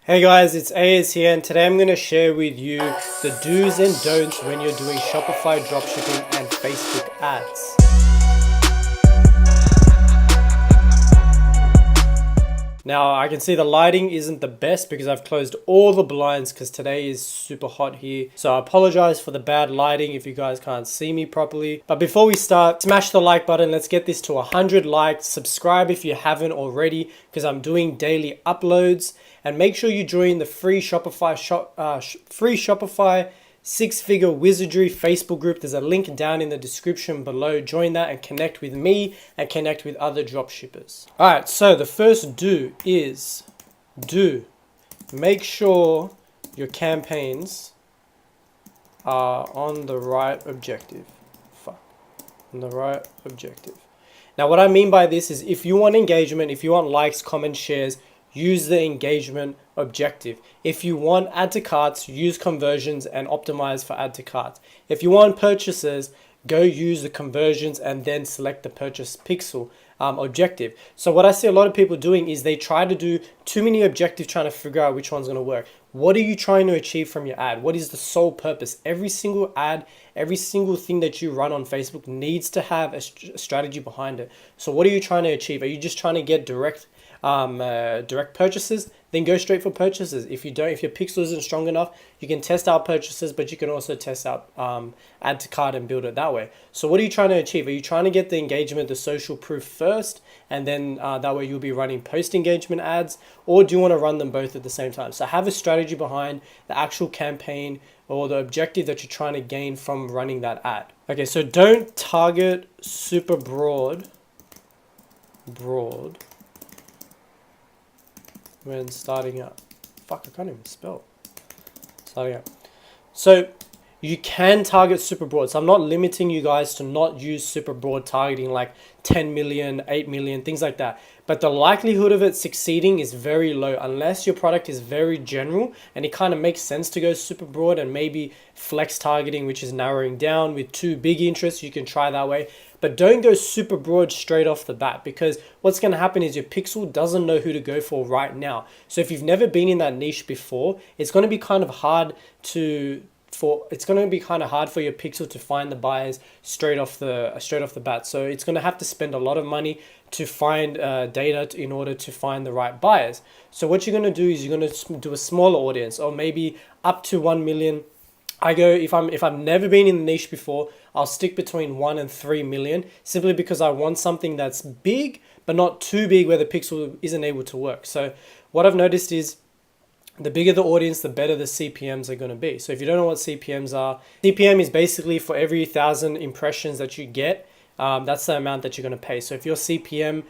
Hey guys, it's Ayaz here, and today I'm going to share with you the do's and don'ts when you're doing Shopify dropshipping and Facebook ads. Now I can see the lighting isn't the best because I've closed all the blinds because today is super hot here. So I apologize for the bad lighting if you guys can't see me properly. But before we start, smash the like button. Let's get this to 100 likes. Subscribe if you haven't already because I'm doing daily uploads. And make sure you join the free Shopify six-figure wizardry Facebook group. There's a link down in the description below. Join that and connect with me and connect with other dropshippers. All right, so the first do is make sure your campaigns are on the right objective. On the right objective. Now, what I mean by this is if you want engagement, if you want likes, comments, shares, use the engagement objective. If you want add to carts, use conversions and optimize for add to carts. If you want purchases, go use the conversions and then select the purchase pixel objective. So what I see a lot of people doing is they try to do too many objectives trying to figure out which one's going to work. What are you trying to achieve from your ad? What is the sole purpose? Every single ad, every single thing that you run on Facebook needs to have a strategy behind it. So what are you trying to achieve? Are you just trying to get direct purchases? Then go straight for purchases. If your pixel isn't strong enough, you can test out purchases, but you can also test out add to cart and build it that way. So what are you trying to achieve? Are you trying to get the engagement, the social proof first, and then that way you'll be running post engagement ads, or do you want to run them both at the same time? So have a strategy behind the actual campaign or the objective that you're trying to gain from running that ad. Okay, so don't target super broad when starting out. I can't even spell. Starting out. So you can target super broad. So I'm not limiting you guys to not use super broad targeting like 10 million, 8 million, things like that. But the likelihood of it succeeding is very low unless your product is very general and it kind of makes sense to go super broad, and maybe flex targeting, which is narrowing down with two big interests. You can try that way. But don't go super broad straight off the bat, because what's going to happen is your pixel doesn't know who to go for right now. So if you've never been in that niche before, it's going to be kind of hard for your pixel to find the buyers straight off the bat. So it's going to have to spend a lot of money to find data in order to find the right buyers. So what you're going to do is you're going to do a smaller audience, or maybe up to 1 million. I go, if I've never been in the niche before, I'll stick between 1 and 3 million, simply because I want something that's big but not too big where the pixel isn't able to work. So what I've noticed is the bigger the audience, the better the CPMs are going to be. So if you don't know what CPMs are, CPM is basically for every 1,000 impressions that you get, that's the amount that you're going to pay. So if your CPM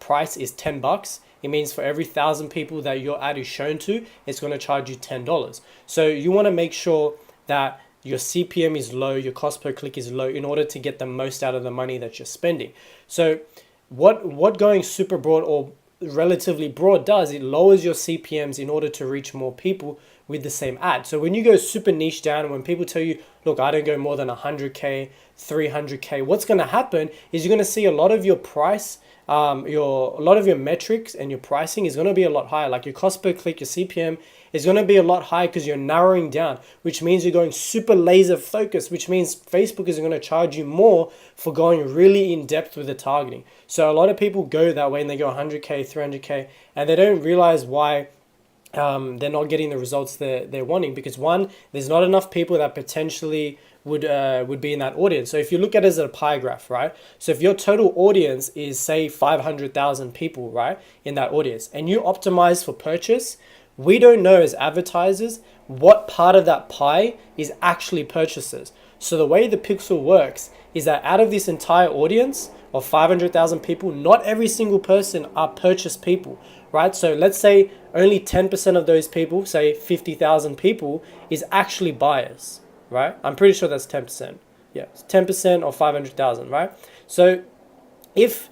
price is $10, it means for every 1,000 people that your ad is shown to, it's going to charge you $10. So you want to make sure that your CPM is low, your cost per click is low, in order to get the most out of the money that you're spending. So what going super broad or relatively broad does, it lowers your CPMs in order to reach more people with the same ad. So when you go super niche down, when people tell you, look, I don't go more than 100K, 300K, what's going to happen is you're going to see a lot of your price, a lot of your metrics and your pricing is going to be a lot higher. Like your cost per click, your CPM is going to be a lot higher because you're narrowing down, which means you're going super laser focused, which means Facebook is going to charge you more for going really in depth with the targeting. So a lot of people go that way and they go 100K, 300K, and they don't realize why they're not getting the results they're wanting, because one, there's not enough people that potentially would be in that audience. So if you look at it as a pie graph, right? So if your total audience is say 500,000 people, right, in that audience, and you optimize for purchase, we don't know as advertisers what part of that pie is actually purchases. So the way the pixel works is that out of this entire audience of 500,000 people, not every single person are purchase people, right? So let's say only 10% of those people, say 50,000 people, is actually buyers, right? I'm pretty sure that's 10%. Yeah, it's 10% of 500,000, right? So if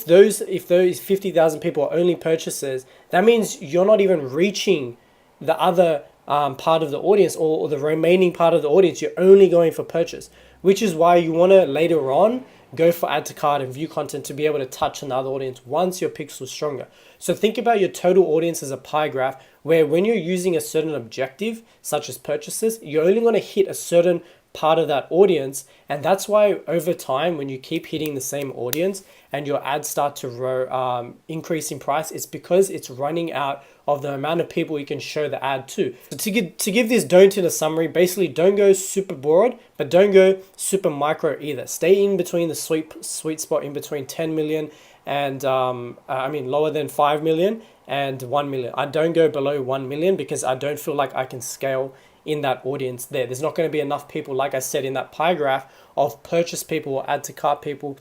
those 50,000 people are only purchasers, that means you're not even reaching the other part of the audience, or the remaining part of the audience. You're only going for purchase, which is why you want to later on go for add to cart and view content to be able to touch another audience once your pixel is stronger. So think about your total audience as a pie graph, where when you're using a certain objective, such as purchases, you're only going to hit a certain part of that audience. And that's why over time, when you keep hitting the same audience and your ads start to increase in price, it's because it's running out of the amount of people you can show the ad to. So to give this don't in a summary, basically don't go super broad, but don't go super micro either. Stay in between the sweet spot in between 10 million and lower than 5 million and 1 million. I don't go below 1 million because I don't feel like I can scale in that audience there. There's not going to be enough people, like I said, in that pie graph of purchase people or add to cart people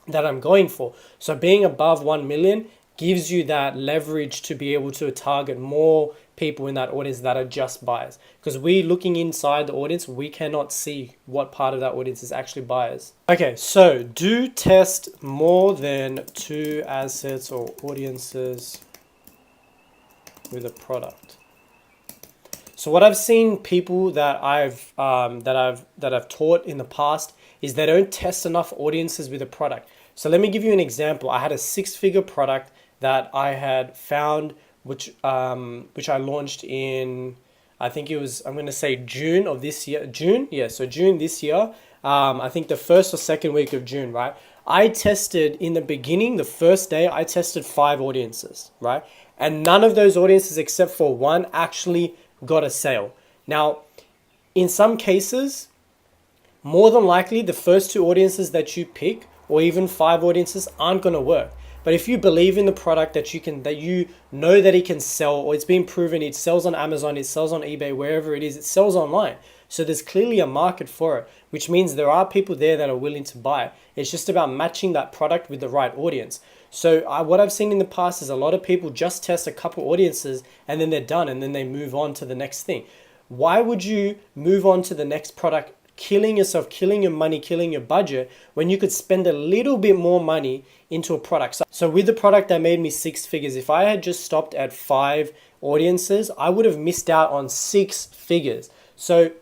that I'm going for. So being above 1 million gives you that leverage to be able to target more people in that audience that are just buyers. Because we looking inside the audience, we cannot see what part of that audience is actually buyers. Okay, so do test more than 2 assets or audiences with a product. So what I've seen people that I've taught in the past is they don't test enough audiences with a product. So let me give you an example. I had a 6-figure product that I had found, which I launched in, I think it was, I'm going to say June of this year. June? Yeah, so June this year. I think the first or second week of June, right? I tested in the beginning, the first day, I tested 5 audiences, right? And none of those audiences except for one actually got a sale. Now, in some cases, more than likely, the first 2 audiences that you pick, or even 5 audiences, aren't going to work. But if you believe in the product that you know that it can sell, or it's been proven, it sells on Amazon, it sells on eBay, wherever it is, it sells online. So there's clearly a market for it, which means there are people there that are willing to buy. It's just about matching that product with the right audience. So what I've seen in the past is a lot of people just test a couple audiences and then they're done and then they move on to the next thing. Why would you move on to the next product, killing yourself, killing your money, killing your budget, when you could spend a little bit more money into a product? So with the product that made me 6 figures, if I had just stopped at 5 audiences, I would have missed out on 6 figures. So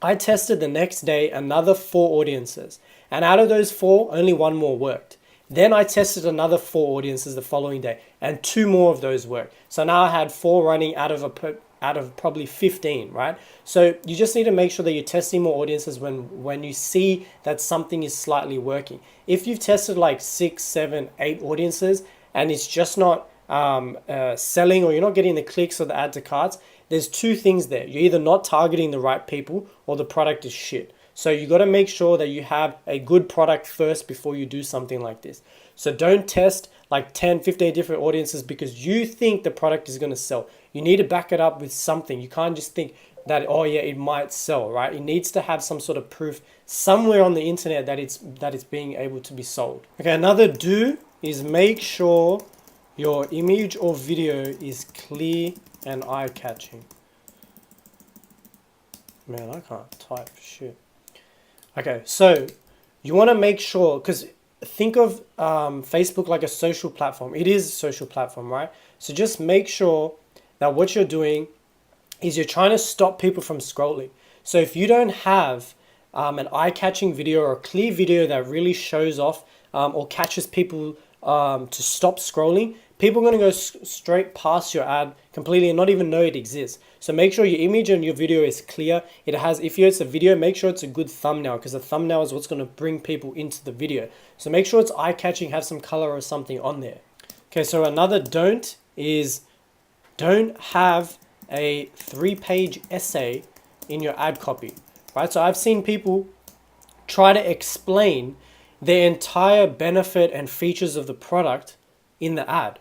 I tested the next day another 4 audiences, and out of those 4, only 1 more worked. Then I tested another 4 audiences the following day, and 2 more of those worked. So now I had 4 running out of probably 15, right? So you just need to make sure that you're testing more audiences when you see that something is slightly working. If you've tested like 6, 7, 8 audiences and it's just not selling, or you're not getting the clicks or the add to carts, there's 2 things there. You're either not targeting the right people or the product is shit. So you got to make sure that you have a good product first before you do something like this. So don't test like 10, 15 different audiences because you think the product is going to sell. You need to back it up with something. You can't just think that, oh yeah, it might sell, right? It needs to have some sort of proof somewhere on the internet that it's being able to be sold. Okay, another do is make sure your image or video is clear and eye-catching. Man, I can't type shit. Okay, so you want to make sure, because think of Facebook like a social platform. It is a social platform, right? So just make sure that what you're doing is you're trying to stop people from scrolling. So if you don't have an eye-catching video or a clear video that really shows off or catches people to stop scrolling, people are going to go straight past your ad completely and not even know it exists. So make sure your image and your video is clear. It has, if it's a video, make sure it's a good thumbnail, because the thumbnail is what's going to bring people into the video. So make sure it's eye-catching, have some color or something on there. Okay, so another don't is don't have a 3-page essay in your ad copy, right? So I've seen people try to explain the entire benefit and features of the product in the ad.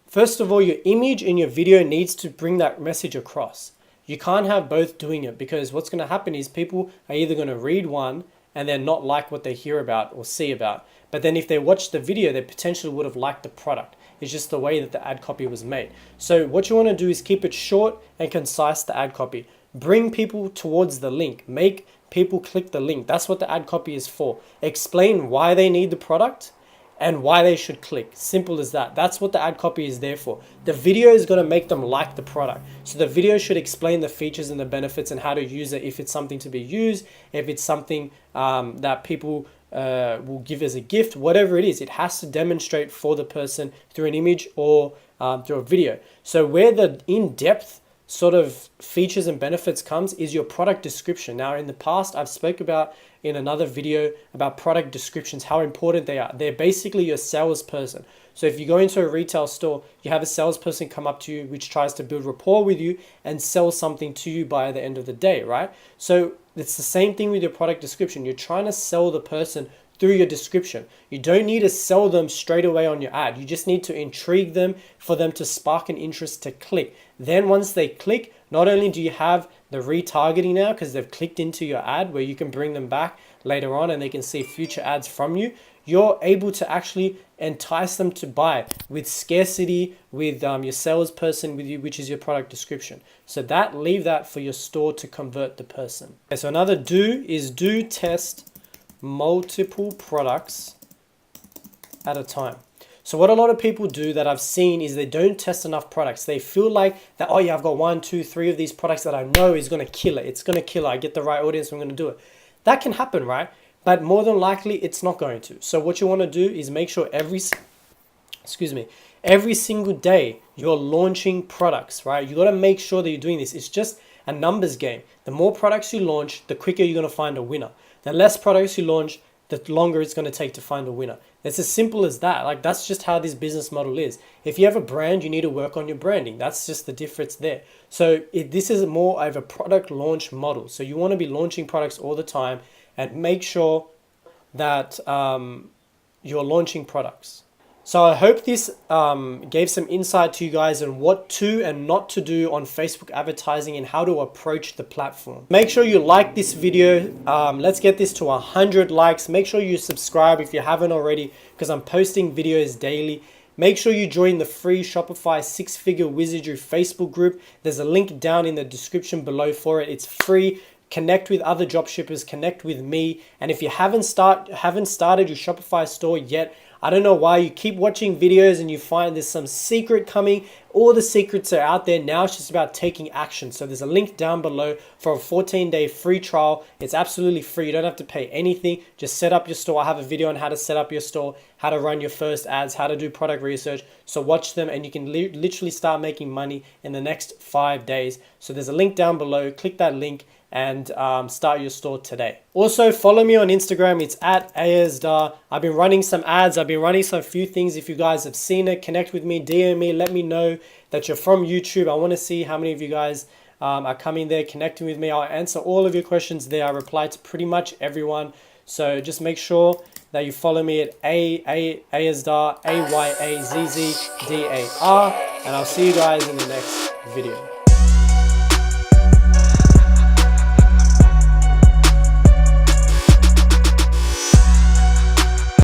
First of all, your image in your video needs to bring that message across. You can't have both doing it, because what's going to happen is people are either going to read one and then not like what they hear about or see about. But then if they watch the video, they potentially would have liked the product. It's just the way that the ad copy was made. So what you want to do is keep it short and concise, the ad copy. Bring people towards the link. Make people click the link. That's what the ad copy is for. Explain why they need the product and why they should click. Simple as that. That's what the ad copy is there for. The video is going to make them like the product. So the video should explain the features and the benefits and how to use it, if it's something to be used, if it's something that people will give as a gift, whatever it is. It has to demonstrate for the person through an image or through a video. So where the in-depth sort of features and benefits comes is your product description. Now, in the past, I've spoke about in another video about product descriptions, how important they are. They're basically your salesperson. So if you go into a retail store, you have a salesperson come up to you, which tries to build rapport with you and sell something to you by the end of the day, right? So it's the same thing with your product description. You're trying to sell the person through your description. You don't need to sell them straight away on your ad. You just need to intrigue them for them to spark an interest to click. Then once they click, not only do you have the retargeting now because they've clicked into your ad where you can bring them back later on and they can see future ads from you, you're able to actually entice them to buy with scarcity, with your salesperson with you, which is your product description. So leave that for your store to convert the person. Okay, so another is test multiple products at a time. So what a lot of people do that I've seen is they don't test enough products. They feel like that, oh yeah, I've got 1, 2, 3 of these products that I know is going to kill it. It's going to kill it. I get the right audience, I'm going to do it. That can happen, right? But more than likely, it's not going to. So what you want to do is make sure every single day you're launching products, right? You got to make sure that you're doing this. It's just a numbers game. The more products you launch, the quicker you're going to find a winner. The less products you launch, the longer it's going to take to find a winner. It's as simple as that. Like, that's just how this business model is. If you have a brand, you need to work on your branding. That's just the difference there. So this is more of a product launch model. So you want to be launching products all the time and make sure that you're launching products. So I hope this gave some insight to you guys on what to and not to do on Facebook advertising and how to approach the platform. Make sure you like this video. Let's get this to 100 likes. Make sure you subscribe if you haven't already, because I'm posting videos daily. Make sure you join the free Shopify 6-figure wizardry Facebook group. There's a link down in the description below for it. It's free. Connect with other dropshippers, connect with me. And if you haven't started your Shopify store yet, I don't know why you keep watching videos and you find there's some secret coming. All the secrets are out there. Now it's just about taking action. So there's a link down below for a 14-day free trial. It's absolutely free. You don't have to pay anything. Just set up your store. I have a video on how to set up your store, how to run your first ads, how to do product research. So watch them and you can literally start making money in the next 5 days. So there's a link down below. Click that link and start your store today. Also, follow me on Instagram. It's at Ayaz. I've been running some ads. I've been running some few things. If you guys have seen it, connect with me, DM me, let me know that you're from YouTube. I want to see how many of you guys are coming there, connecting with me. I'll answer all of your questions there. I reply to pretty much everyone. So just make sure that you follow me at Ayazdar, Ayazzdar, and I'll see you guys in the next video.